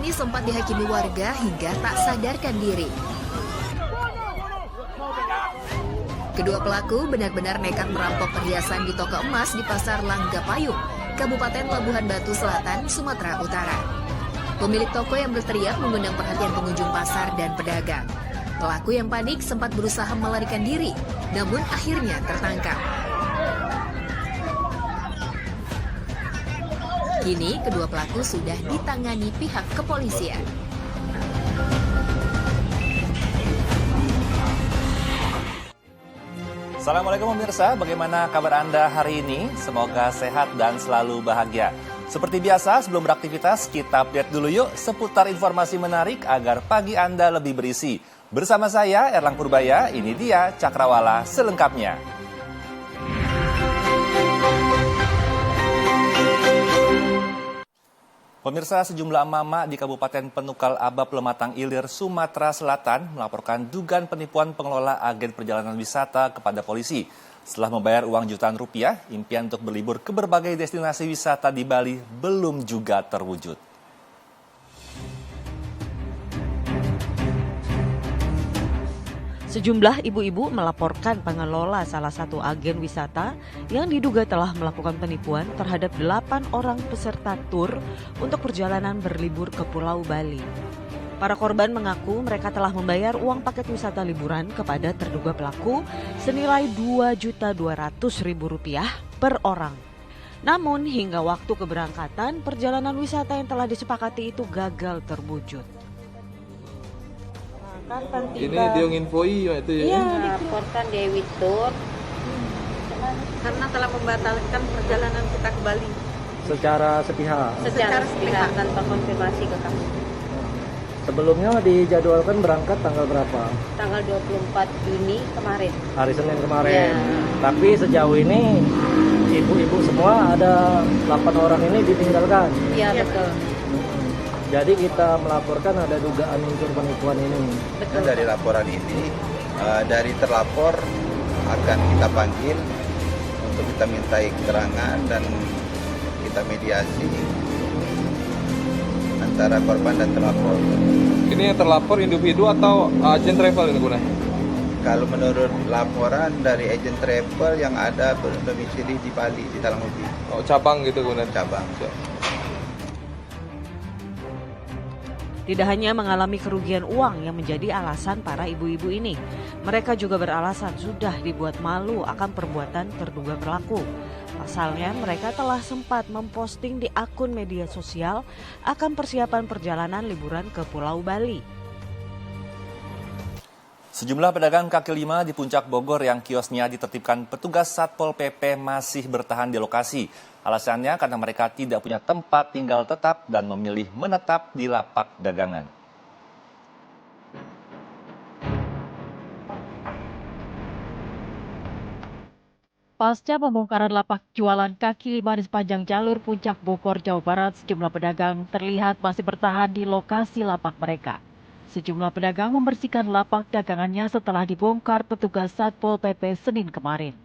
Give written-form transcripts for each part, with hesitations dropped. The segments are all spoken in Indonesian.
ini sempat dihakimi warga hingga tak sadarkan diri. Kedua pelaku benar-benar nekat merampok perhiasan di toko emas di Pasar Langgapayung, Kabupaten Labuhan Batu Selatan, Sumatera Utara. Pemilik toko yang berteriak mengundang perhatian pengunjung pasar dan pedagang. Pelaku yang panik sempat berusaha melarikan diri, namun akhirnya tertangkap. Kini kedua pelaku sudah ditangani pihak kepolisian. Assalamualaikum pemirsa, bagaimana kabar Anda hari ini? Semoga sehat dan selalu bahagia. Seperti biasa, sebelum beraktivitas, kita update dulu yuk seputar informasi menarik agar pagi Anda lebih berisi. Bersama saya, Erlang Purbaya, ini dia Cakrawala selengkapnya. Pemirsa, sejumlah emak-emak di Kabupaten Penukal Abab Lematang Ilir, Sumatera Selatan melaporkan dugaan penipuan pengelola agen perjalanan wisata kepada polisi. Setelah membayar uang jutaan rupiah, impian untuk berlibur ke berbagai destinasi wisata di Bali belum juga terwujud. Sejumlah ibu-ibu melaporkan pengelola salah satu agen wisata yang diduga telah melakukan penipuan terhadap 8 orang peserta tur untuk perjalanan berlibur ke Pulau Bali. Para korban mengaku mereka telah membayar uang paket wisata liburan kepada terduga pelaku senilai Rp2.200.000 per orang. Namun hingga waktu keberangkatan, perjalanan wisata yang telah disepakati itu gagal terwujud. Ini dia nginfoi itu ya? Iya, melaporkan Dewi Tour karena telah membatalkan perjalanan kita ke Bali secara sepihak. secara sepihak tanpa konfirmasi ke kami. Sebelumnya dijadwalkan berangkat tanggal berapa? Tanggal 24 Juni kemarin. Hari Senin kemarin. Ya. Tapi sejauh ini ibu-ibu semua ada 8 orang ini ditinggalkan. Iya, betul. Jadi kita melaporkan ada dugaan unsur penipuan ini. Betul. Dari laporan ini, dari terlapor akan kita panggil untuk kita mintai keterangan dan kita mediasi antara korban dan terlapor. Ini yang terlapor individu atau agen travel ini Bunda? Kalau menurut laporan dari agen travel yang ada berdomisili di Bali, di Talanguti. Oh, cabang gitu Bunda? Cabang. Tidak hanya mengalami kerugian uang yang menjadi alasan para ibu-ibu ini, mereka juga beralasan sudah dibuat malu akan perbuatan terduga pelaku. Pasalnya, mereka telah sempat memposting di akun media sosial akan persiapan perjalanan liburan ke Pulau Bali. Sejumlah pedagang kaki lima di Puncak Bogor yang kiosnya ditertibkan petugas Satpol PP masih bertahan di lokasi. Alasannya karena mereka tidak punya tempat tinggal tetap dan memilih menetap di lapak dagangan. Pasca pembongkaran lapak jualan kaki lima di sepanjang jalur Puncak Bogor, Jawa Barat, sejumlah pedagang terlihat masih bertahan di lokasi lapak mereka. Sejumlah pedagang membersihkan lapak dagangannya setelah dibongkar petugas Satpol PP Senin kemarin.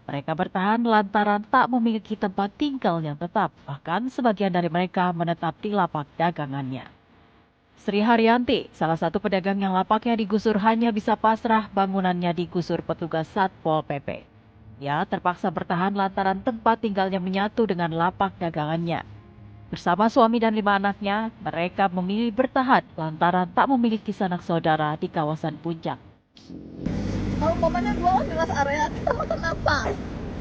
Mereka bertahan lantaran tak memiliki tempat tinggal yang tetap, bahkan sebagian dari mereka menetap di lapak dagangannya. Sri Haryanti, salah satu pedagang yang lapaknya digusur hanya bisa pasrah bangunannya digusur petugas Satpol PP. Ia terpaksa bertahan lantaran tempat tinggalnya menyatu dengan lapak dagangannya. Bersama suami dan 5 anaknya, mereka memilih bertahan lantaran tak memiliki sanak saudara di kawasan Puncak. Kalau umpamanya jualan di rest area, kita makan apa?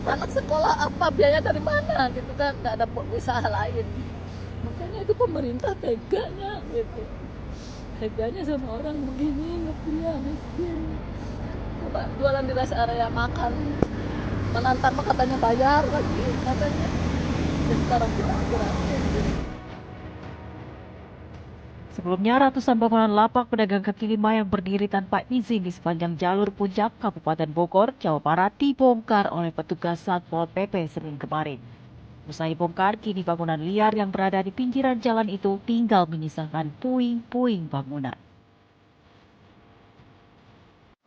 Anak sekolah apa? Biaya dari mana? Gitu kan, nggak ada usaha lain. Makanya itu pemerintah teganya gitu. Teganya sama orang begini, nggak punya miskin. Coba jualan di rest area makan. Menantar mah katanya bayar lagi, katanya. Dan sekarang kita gratis. Sebelumnya, ratusan bangunan lapak pedagang kaki lima yang berdiri tanpa izin di sepanjang jalur Puncak, Kabupaten Bogor, Jawa Barat dibongkar oleh petugas Satpol PP Senin kemarin. Usai bongkar, kini bangunan liar yang berada di pinggiran jalan itu tinggal menyisakan puing-puing bangunan.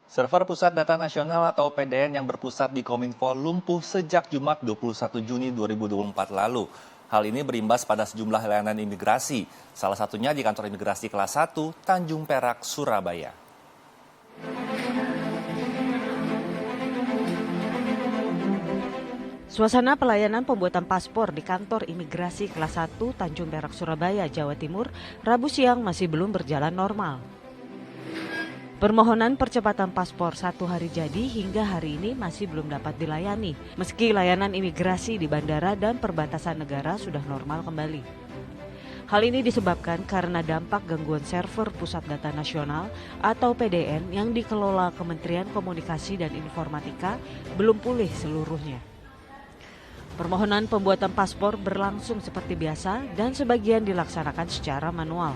Server Pusat Data Nasional atau PDN yang berpusat di Kominfo lumpuh sejak Jumat 21 Juni 2024 lalu. Hal ini berimbas pada sejumlah layanan imigrasi, salah satunya di kantor imigrasi kelas 1 Tanjung Perak, Surabaya. Suasana pelayanan pembuatan paspor di kantor imigrasi kelas 1 Tanjung Perak, Surabaya, Jawa Timur, Rabu siang masih belum berjalan normal. Permohonan percepatan paspor 1 hari jadi hingga hari ini masih belum dapat dilayani, meski layanan imigrasi di bandara dan perbatasan negara sudah normal kembali. Hal ini disebabkan karena dampak gangguan server Pusat Data Nasional atau PDN yang dikelola Kementerian Komunikasi dan Informatika belum pulih seluruhnya. Permohonan pembuatan paspor berlangsung seperti biasa dan sebagian dilaksanakan secara manual.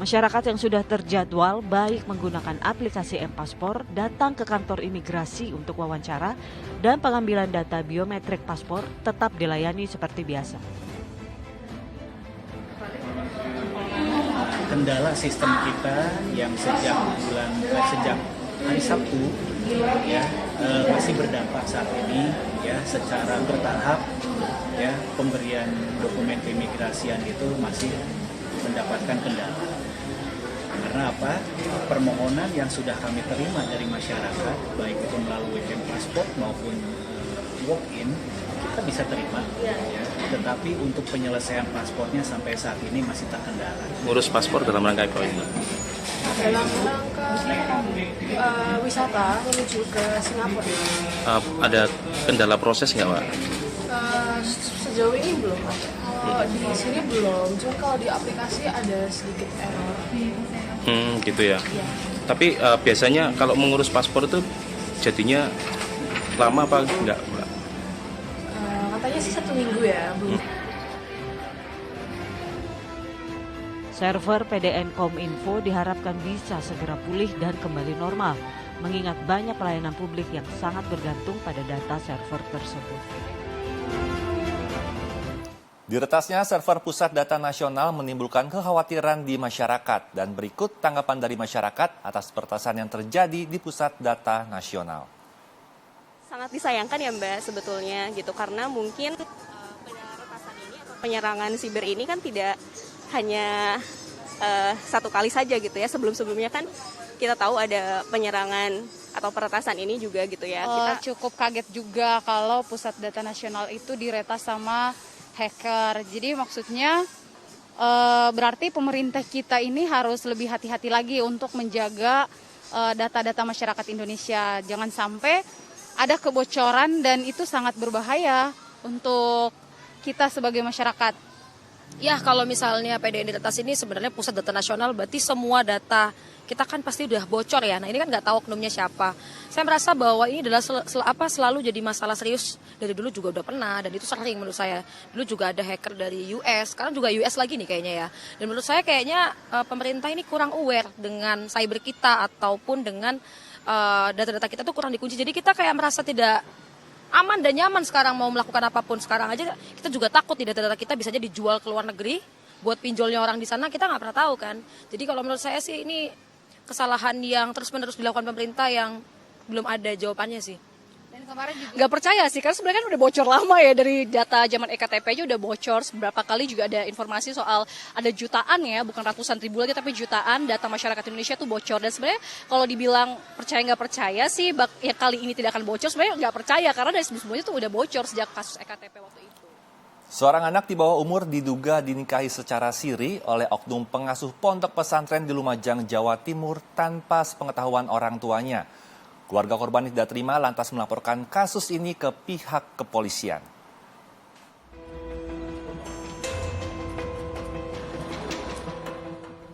Masyarakat yang sudah terjadwal baik menggunakan aplikasi M-Paspor datang ke kantor imigrasi untuk wawancara dan pengambilan data biometrik paspor tetap dilayani seperti biasa. Kendala sistem kita yang sejak hari Sabtu ya masih berdampak saat ini ya secara bertahap ya pemberian dokumen keimigrasian itu masih mendapatkan kendala. Karena apa? Permohonan yang sudah kami terima dari masyarakat baik itu melalui M-Paspor maupun walk-in kita bisa terima ya. Tetapi untuk penyelesaian paspornya sampai saat ini masih terkendala. Ngurus paspor dalam rangka apa ini? Dalam rangka wisata menuju ke Singapura. Ada kendala proses nggak, Pak? Sejauh ini belum ada. Kalau di sini belum, cuma kalau di aplikasi ada sedikit error. Gitu ya. Iya. Tapi biasanya kalau mengurus paspor itu jadinya lama apa enggak, Mbak? Katanya sih 1 minggu ya, belum. Server PDN Kominfo diharapkan bisa segera pulih dan kembali normal, mengingat banyak pelayanan publik yang sangat bergantung pada data server tersebut. Diretasnya server Pusat Data Nasional menimbulkan kekhawatiran di masyarakat dan berikut tanggapan dari masyarakat atas peretasan yang terjadi di Pusat Data Nasional. Sangat disayangkan ya Mbak sebetulnya gitu karena mungkin peretasan ini atau penyerangan siber ini kan tidak hanya 1 kali saja gitu ya, sebelum-sebelumnya kan kita tahu ada penyerangan atau peretasan ini juga gitu ya. Kita cukup kaget juga kalau Pusat Data Nasional itu diretas sama hacker. Jadi maksudnya berarti pemerintah kita ini harus lebih hati-hati lagi untuk menjaga data-data masyarakat Indonesia. Jangan sampai ada kebocoran dan itu sangat berbahaya untuk kita sebagai masyarakat. Ya kalau misalnya PDN diretas ini sebenarnya Pusat Data Nasional berarti semua data kita kan pasti udah bocor ya. Nah ini kan nggak tahu oknumnya siapa. Saya merasa bahwa ini adalah selalu jadi masalah serius. Dari dulu juga udah pernah dan itu sering menurut saya. Dulu juga ada hacker dari US, sekarang juga US lagi nih kayaknya ya. Dan menurut saya kayaknya pemerintah ini kurang aware dengan cyber kita ataupun dengan data-data kita tuh kurang dikunci. Jadi kita kayak merasa tidak aman dan nyaman sekarang mau melakukan apapun. Sekarang aja kita juga takut di data-data kita bisa aja dijual ke luar negeri buat pinjolnya orang di sana, kita nggak pernah tahu kan. Jadi kalau menurut saya sih ini kesalahan yang terus-menerus dilakukan pemerintah yang belum ada jawabannya sih. Dan kemarin juga nggak percaya sih, karena sebenarnya kan udah bocor lama ya dari data zaman EKTP aja udah bocor. Beberapa kali juga ada informasi soal ada jutaan ya, bukan ratusan ribu lagi tapi jutaan data masyarakat Indonesia tuh bocor. Dan sebenarnya kalau dibilang percaya nggak percaya sih, ya kali ini tidak akan bocor, sebenarnya nggak percaya karena dari sebelumnya tuh udah bocor sejak kasus EKTP waktu itu. Seorang anak di bawah umur diduga dinikahi secara siri oleh oknum pengasuh pondok pesantren di Lumajang, Jawa Timur tanpa sepengetahuan orang tuanya. Keluarga korban tidak terima lantas melaporkan kasus ini ke pihak kepolisian.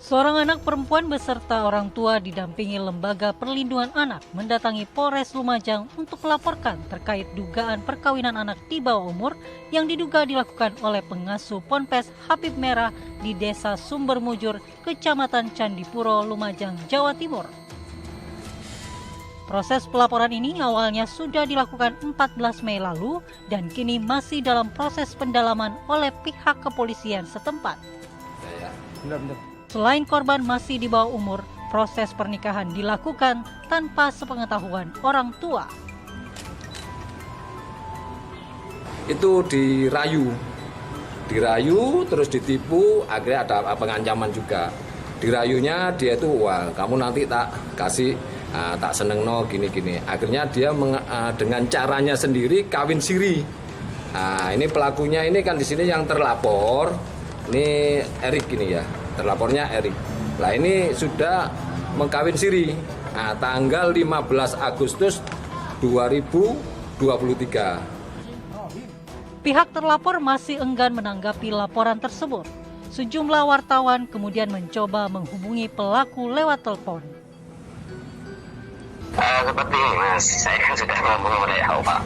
Seorang anak perempuan beserta orang tua didampingi Lembaga Perlindungan Anak mendatangi Polres Lumajang untuk melaporkan terkait dugaan perkawinan anak di bawah umur yang diduga dilakukan oleh pengasuh Ponpes Habib Merah di Desa Sumbermujur, Kecamatan Candipuro, Lumajang, Jawa Timur. Proses pelaporan ini awalnya sudah dilakukan 14 Mei lalu dan kini masih dalam proses pendalaman oleh pihak kepolisian setempat. Selain korban masih di bawah umur, proses pernikahan dilakukan tanpa sepengetahuan orang tua. Itu dirayu dirayu terus ditipu, akhirnya ada pengancaman juga. Dirayunya dia itu, wah kamu nanti tak kasih, tak seneng no gini-gini. Akhirnya dia dengan caranya sendiri kawin siri. Nah, ini pelakunya ini kan di sini yang terlapor, ini Erik ini ya, terlapornya Erik. Nah ini sudah mengkawin siri. Nah, tanggal 15 Agustus 2023. Pihak terlapor masih enggan menanggapi laporan tersebut. Sejumlah wartawan kemudian mencoba menghubungi pelaku lewat telepon. Seperti ini Mas, saya kan sudah ngomong sama Pak.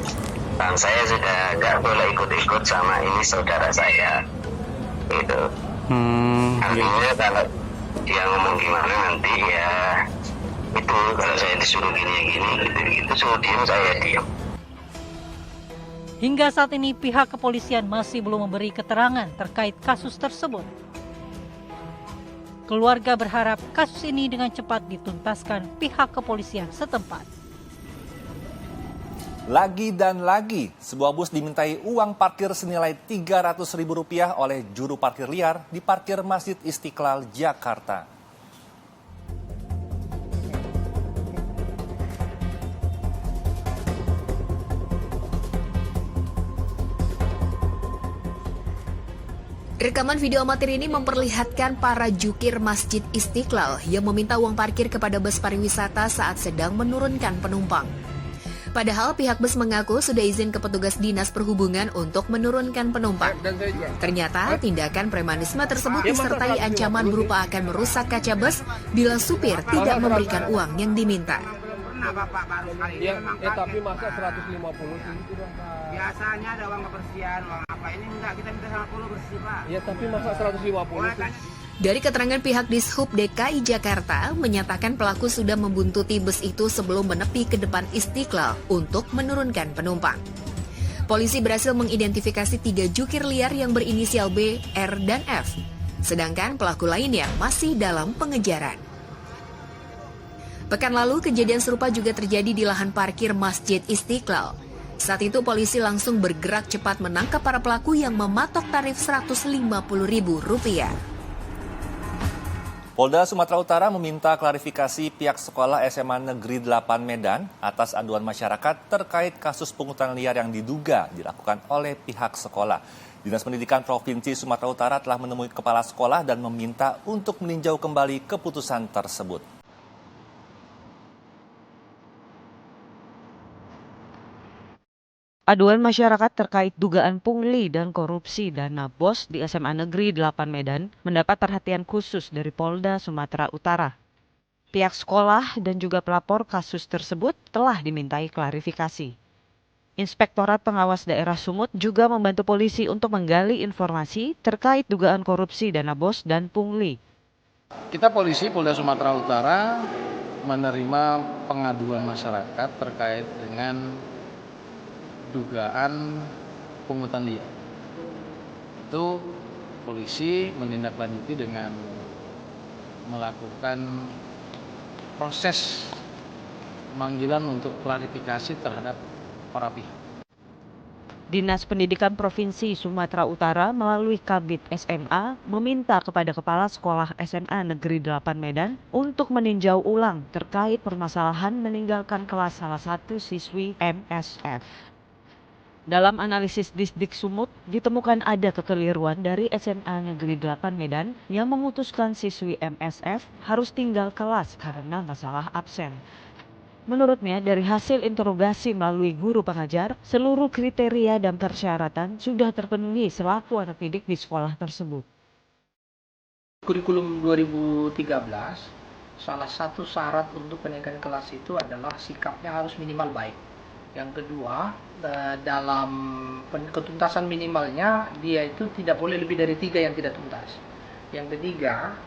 Dan saya sudah nggak boleh ikut-ikut sama ini saudara saya. Gitu. Artinya kalau dia ngomong gimana nanti ya itu kalau saya disuruh gini gitu suruh diam saya diam. Hingga saat ini pihak kepolisian masih belum memberi keterangan terkait kasus tersebut. Keluarga berharap kasus ini dengan cepat dituntaskan pihak kepolisian setempat. Lagi dan lagi, sebuah bus dimintai uang parkir senilai Rp300.000 oleh juru parkir liar di parkir Masjid Istiqlal, Jakarta. Rekaman video amatir ini memperlihatkan para jukir Masjid Istiqlal yang meminta uang parkir kepada bus pariwisata saat sedang menurunkan penumpang. Padahal pihak bus mengaku sudah izin ke petugas dinas perhubungan untuk menurunkan penumpang. Ternyata tindakan premanisme tersebut disertai ancaman berupa akan merusak kaca bus bila supir tidak memberikan uang yang diminta. Bapak baru kali ini memang tapi masa 150 sih itu dong Pak. Biasanya ada uang kebersihan, uang apa ini enggak, kita minta 50 bersih Pak. Iya tapi masa 150 sih. Dari keterangan pihak Dishub DKI Jakarta menyatakan pelaku sudah membuntuti bus itu sebelum menepi ke depan Istiqlal untuk menurunkan penumpang. Polisi berhasil mengidentifikasi 3 jukir liar yang berinisial B, R, dan F. Sedangkan pelaku lainnya masih dalam pengejaran. Pekan lalu, kejadian serupa juga terjadi di lahan parkir Masjid Istiqlal. Saat itu, polisi langsung bergerak cepat menangkap para pelaku yang mematok tarif Rp150.000. Polda Sumatera Utara meminta klarifikasi pihak sekolah SMA Negeri 8 Medan atas aduan masyarakat terkait kasus pungutan liar yang diduga dilakukan oleh pihak sekolah. Dinas Pendidikan Provinsi Sumatera Utara telah menemui kepala sekolah dan meminta untuk meninjau kembali keputusan tersebut. Aduan masyarakat terkait dugaan pungli dan korupsi dana BOS di SMA Negeri 8 Medan mendapat perhatian khusus dari Polda Sumatera Utara. Pihak sekolah dan juga pelapor kasus tersebut telah dimintai klarifikasi. Inspektorat Pengawas Daerah Sumut juga membantu polisi untuk menggali informasi terkait dugaan korupsi dana BOS dan pungli. Kita polisi Polda Sumatera Utara menerima pengaduan masyarakat terkait dengan dugaan pungutan liar. Itu polisi menindaklanjuti dengan melakukan proses pemanggilan untuk klarifikasi terhadap para pihak. Dinas Pendidikan Provinsi Sumatera Utara melalui Kabid SMA meminta kepada Kepala Sekolah SMA Negeri 8 Medan untuk meninjau ulang terkait permasalahan meninggalkan kelas salah satu siswi MSF. Dalam analisis Disdik Sumut, ditemukan ada kekeliruan dari SMA Negeri 8 Medan yang memutuskan siswi MSF harus tinggal kelas karena masalah absen. Menurutnya, dari hasil interogasi melalui guru pengajar, seluruh kriteria dan persyaratan sudah terpenuhi selaku anak didik di sekolah tersebut. Kurikulum 2013, salah satu syarat untuk kenaikan kelas itu adalah sikapnya harus minimal baik. Yang kedua, dalam ketuntasan minimalnya dia itu tidak boleh lebih dari 3 yang tidak tuntas. Yang ketiga,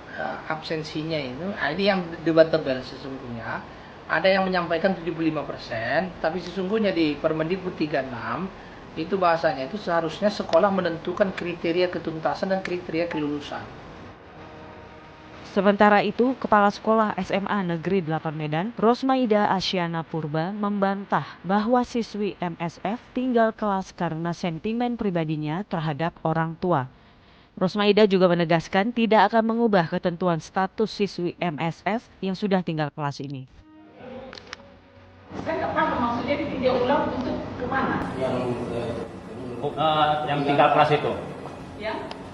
absensinya itu, ini yang debatable sesungguhnya. Ada yang menyampaikan 75%, tapi sesungguhnya di Permendikbud 36 itu bahasanya itu seharusnya sekolah menentukan kriteria ketuntasan dan kriteria kelulusan. Sementara itu, Kepala Sekolah SMA Negeri 8 Medan, Rosmaida Asyana Purba, membantah bahwa siswi MSF tinggal kelas karena sentimen pribadinya terhadap orang tua. Rosmaida juga menegaskan tidak akan mengubah ketentuan status siswi MSF yang sudah tinggal kelas ini. Saya nggak paham maksudnya ditinjau ulang untuk kemana? Yang tinggal kelas itu. Ya?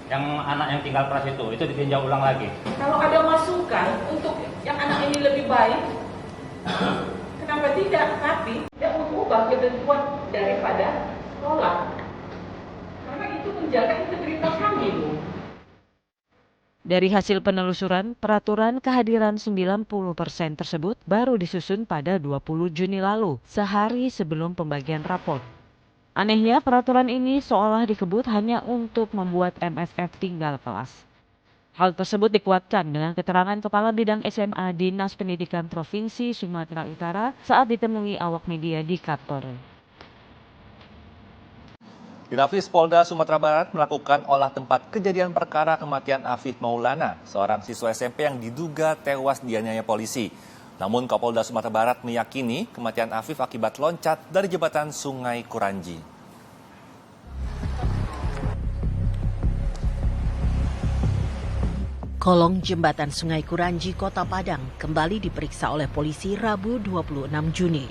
Yang anak yang tinggal kelas itu ditinjau ulang lagi. Kalau ada masukan untuk yang anak ini lebih baik, kenapa tidak? Tapi tidak mengubah ketentuan daripada sekolah. Karena itu menjaga integritas kami. Dari hasil penelusuran, peraturan kehadiran 90% tersebut baru disusun pada 20 Juni lalu, sehari sebelum pembagian rapor. Anehnya, peraturan ini seolah dikebut hanya untuk membuat MSF tinggal kelas. Hal tersebut dikuatkan dengan keterangan Kepala Bidang SMA Dinas Pendidikan Provinsi Sumatera Utara saat ditemui awak media di kantor. Dinafis Polda Sumatera Barat melakukan olah tempat kejadian perkara kematian Afif Maulana, seorang siswa SMP yang diduga tewas dianiaya polisi. Namun Kapolda Sumatera Barat meyakini kematian Afif akibat loncat dari jembatan Sungai Kuranji. Kolong jembatan Sungai Kuranji, Kota Padang kembali diperiksa oleh polisi Rabu 26 Juni.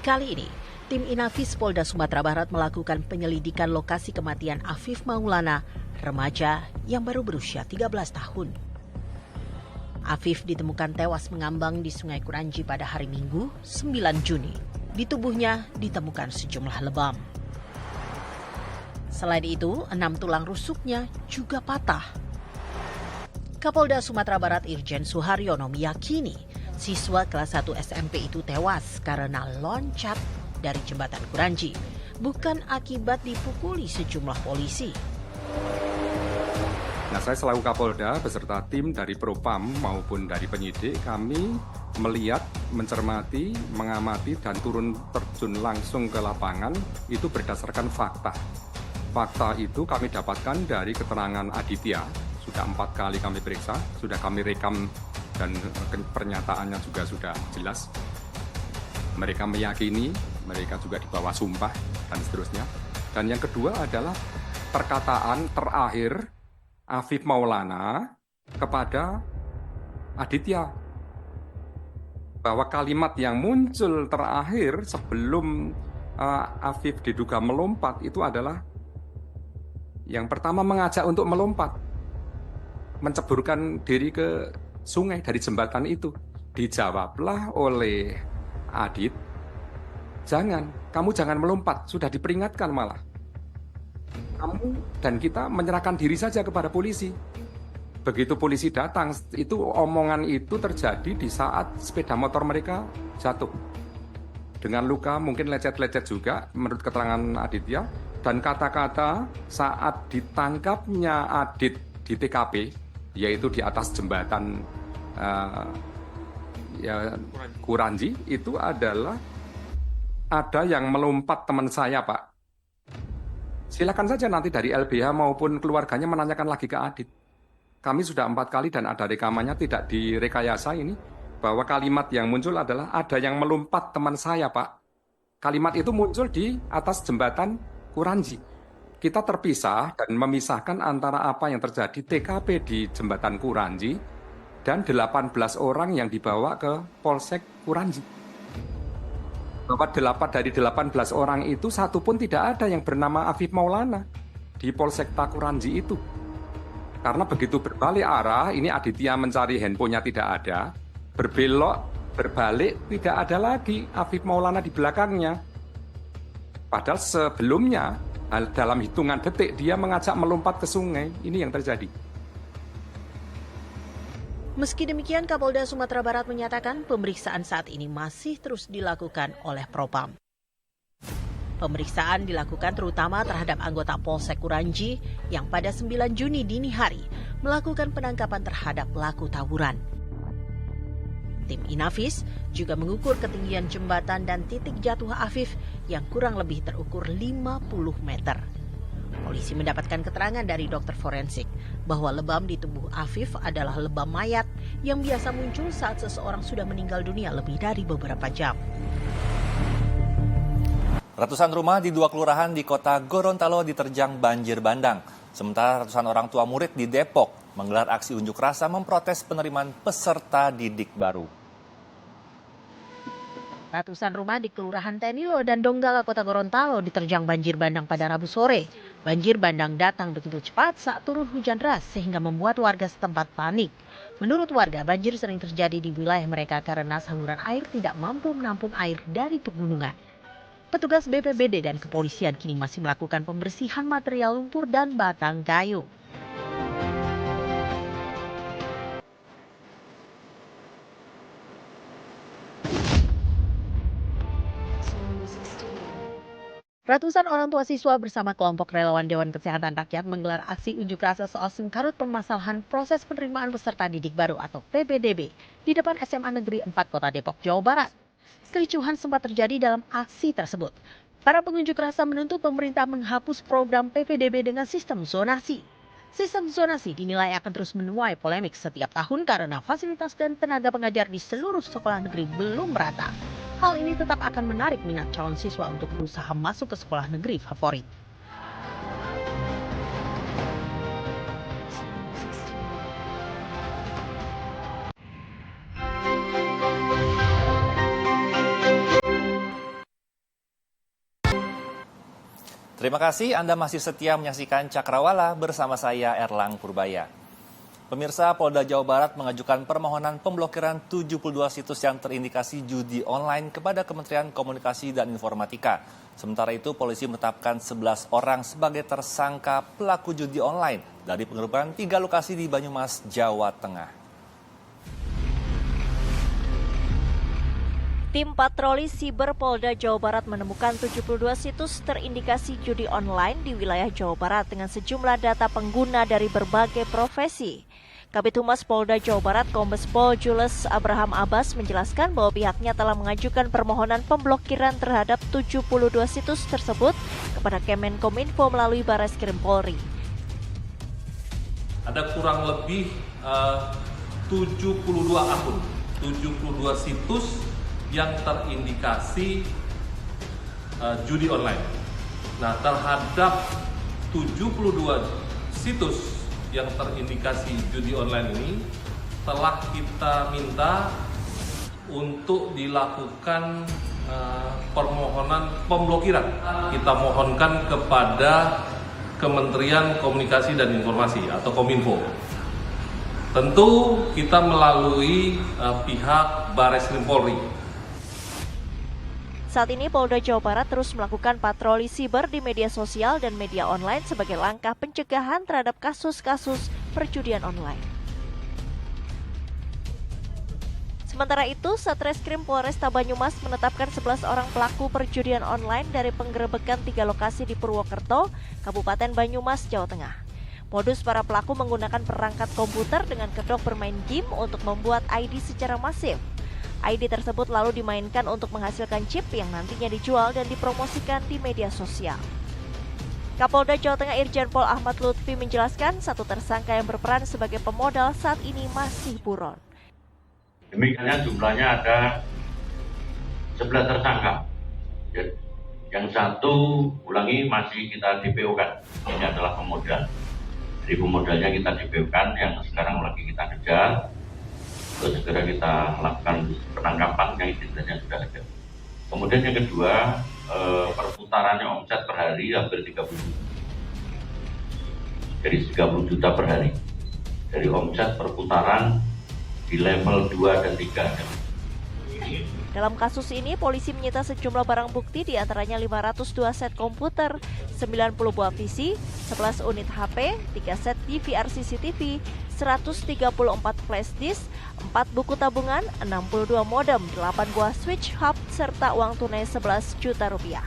Kali ini, tim Inafis Polda Sumatera Barat melakukan penyelidikan lokasi kematian Afif Maulana, remaja yang baru berusia 13 tahun. Afif ditemukan tewas mengambang di Sungai Kuranji pada hari Minggu, 9 Juni. Di tubuhnya ditemukan sejumlah lebam. Selain itu, 6 tulang rusuknya juga patah. Kapolda Sumatera Barat Irjen Suharyono meyakini siswa kelas 1 SMP itu tewas karena loncat dari jembatan Kuranji, bukan akibat dipukuli sejumlah polisi. Nah, saya selaku Kapolda beserta tim dari Propam maupun dari penyidik, kami melihat, mencermati, mengamati, dan turun terjun langsung ke lapangan itu berdasarkan fakta. Fakta itu kami dapatkan dari keterangan Aditya, sudah 4 kali kami periksa, sudah kami rekam dan pernyataannya juga sudah jelas. Mereka meyakini, mereka juga dibawa sumpah, dan seterusnya. Dan yang kedua adalah perkataan terakhir Afif Maulana kepada Aditya, bahwa kalimat yang muncul terakhir sebelum Afif diduga melompat itu adalah yang pertama mengajak untuk melompat, menceburkan diri ke sungai dari jembatan itu. Dijawablah oleh Adit, kamu jangan melompat, sudah diperingatkan malah. Kamu dan kita menyerahkan diri saja kepada polisi. Begitu polisi datang, itu omongan itu terjadi di saat sepeda motor mereka jatuh. Dengan luka mungkin lecet-lecet juga menurut keterangan Aditya. Dan kata-kata saat ditangkapnya Adit di TKP, yaitu di atas jembatan Kuranji, itu adalah ada yang melompat teman saya, Pak. Silakan saja nanti dari LBH maupun keluarganya menanyakan lagi ke Adit. Kami sudah 4 kali dan ada rekamannya, tidak direkayasa ini, bahwa kalimat yang muncul adalah ada yang melompat teman saya, Pak. Kalimat itu muncul di atas jembatan Kuranji. Kita terpisah dan memisahkan antara apa yang terjadi TKP di jembatan Kuranji dan 18 orang yang dibawa ke Polsek Kuranji. Bahwa dari 18 orang itu satu pun tidak ada yang bernama Afif Maulana di Polsek Kuranji itu. Karena begitu berbalik arah, ini Aditya mencari handphonenya tidak ada, berbalik tidak ada lagi Afif Maulana di belakangnya. Padahal sebelumnya dalam hitungan detik dia mengajak melompat ke sungai. Ini yang terjadi. Meski demikian, Kapolda Sumatera Barat menyatakan pemeriksaan saat ini masih terus dilakukan oleh Propam. Pemeriksaan dilakukan terutama terhadap anggota Polsek Kuranji yang pada 9 Juni dini hari melakukan penangkapan terhadap pelaku tawuran. Tim Inafis juga mengukur ketinggian jembatan dan titik jatuh Afif yang kurang lebih terukur 50 meter. Polisi mendapatkan keterangan dari dokter forensik bahwa lebam di tubuh Afif adalah lebam mayat yang biasa muncul saat seseorang sudah meninggal dunia lebih dari beberapa jam. Ratusan rumah di 2 kelurahan di kota Gorontalo diterjang banjir bandang. Sementara ratusan orang tua murid di Depok menggelar aksi unjuk rasa memprotes penerimaan peserta didik baru. Ratusan rumah di Kelurahan Tenilo dan Donggala, Kota Gorontalo diterjang banjir bandang pada Rabu sore. Banjir bandang datang begitu cepat saat turun hujan deras sehingga membuat warga setempat panik. Menurut warga, banjir sering terjadi di wilayah mereka karena saluran air tidak mampu menampung air dari pegunungan. Petugas BPBD dan kepolisian kini masih melakukan pembersihan material lumpur dan batang kayu. Ratusan orang tua siswa bersama kelompok relawan Dewan Kesehatan Rakyat menggelar aksi unjuk rasa soal sengkarut permasalahan proses penerimaan peserta didik baru atau PPDB di depan SMA Negeri 4 Kota Depok, Jawa Barat. Kericuhan sempat terjadi dalam aksi tersebut. Para pengunjuk rasa menuntut pemerintah menghapus program PPDB dengan sistem zonasi. Sistem zonasi dinilai akan terus menuai polemik setiap tahun karena fasilitas dan tenaga pengajar di seluruh sekolah negeri belum merata. Hal ini tetap akan menarik minat calon siswa untuk berusaha masuk ke sekolah negeri favorit. Terima kasih Anda masih setia menyaksikan Cakrawala bersama saya Erlang Purbaya. Pemirsa, Polda Jawa Barat mengajukan permohonan pemblokiran 72 situs yang terindikasi judi online kepada Kementerian Komunikasi dan Informatika. Sementara itu, polisi menetapkan 11 orang sebagai tersangka pelaku judi online dari penggerebekan 3 lokasi di Banyumas, Jawa Tengah. Tim patroli siber Polda Jawa Barat menemukan 72 situs terindikasi judi online di wilayah Jawa Barat dengan sejumlah data pengguna dari berbagai profesi. Kabid Humas Polda Jawa Barat Kombes Pol Jules Abraham Abbas menjelaskan bahwa pihaknya telah mengajukan permohonan pemblokiran terhadap 72 situs tersebut kepada Kemenkominfo melalui Barreskrim Polri. Ada kurang lebih 72 akun, 72 situs yang terindikasi judi online. Nah, terhadap 72 situs yang terindikasi judi online ini telah kita minta untuk dilakukan permohonan pemblokiran. Kita mohonkan kepada Kementerian Komunikasi dan Informasi atau Kominfo. Tentu kita melalui pihak Barreskrim Polri. Saat ini Polda Jawa Barat terus melakukan patroli siber di media sosial dan media online sebagai langkah pencegahan terhadap kasus-kasus perjudian online. Sementara itu, Satreskrim Polresta Banyumas menetapkan 11 orang pelaku perjudian online dari penggerebekan 3 lokasi di Purwokerto, Kabupaten Banyumas, Jawa Tengah. Modus para pelaku menggunakan perangkat komputer dengan kedok bermain game untuk membuat ID secara masif. ID tersebut lalu dimainkan untuk menghasilkan chip yang nantinya dijual dan dipromosikan di media sosial. Kapolda Jawa Tengah Irjen Pol Ahmad Lutfi menjelaskan satu tersangka yang berperan sebagai pemodal saat ini masih buron. Demikiannya jumlahnya ada 11 tersangka. Yang satu, ulangi, masih kita DPO-kan. Ini adalah pemodal. Jadi pemodalnya kita DPO-kan, yang sekarang lagi kita kejar. Terus segera kita lakukan penangkapan yang identitasnya sudah ada. Kemudian yang kedua, perputarannya omset per hari hampir 30 juta. Jadi 30 juta per hari. Dari omset perputaran di level 2 dan 3. Dalam kasus ini, polisi menyita sejumlah barang bukti diantaranya 502 set komputer, 90 buah PC, 11 unit HP, 3 set DVR CCTV, 134 flash disk, 4 buku tabungan, 62 modem, 8 buah switch hub, serta uang tunai 11 juta rupiah.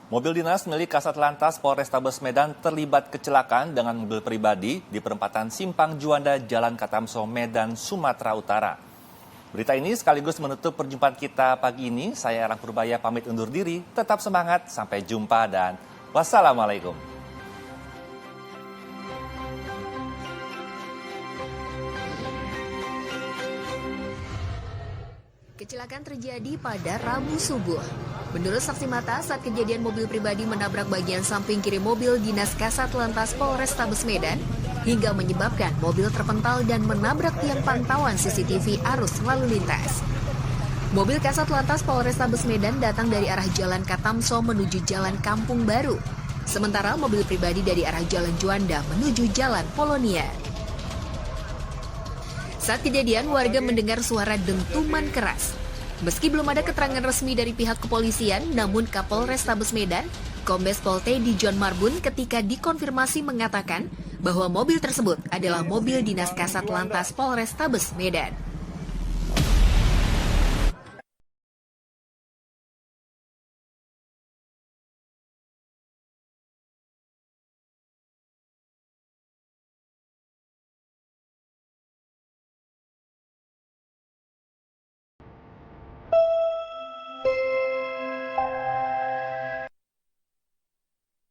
Mobil dinas milik Kasat Lantas Polrestabes Medan terlibat kecelakaan dengan mobil pribadi di perempatan Simpang Juanda, Jalan Katamso, Medan, Sumatera Utara. Berita ini sekaligus menutup perjumpaan kita pagi ini. Saya Erlang Purbaya pamit undur diri. Tetap semangat, sampai jumpa dan wassalamualaikum. Kecelakaan terjadi pada Rabu subuh. Menurut saksi mata, saat kejadian mobil pribadi menabrak bagian samping kiri mobil Dinas Kasat Lantas Polrestabes Medan hingga menyebabkan mobil terpental dan menabrak tiang pantauan CCTV arus lalu lintas. Mobil Kasat Lantas Polrestabes Medan datang dari arah Jalan Katamso menuju Jalan Kampung Baru, sementara mobil pribadi dari arah Jalan Juanda menuju Jalan Polonia. Saat kejadian, warga mendengar suara dentuman keras. Meski belum ada keterangan resmi dari pihak kepolisian, namun Kapolrestabes Medan, Kombes Pol Teddy John Marbun ketika dikonfirmasi mengatakan bahwa mobil tersebut adalah mobil Dinas Kasat Lantas Polrestabes Medan.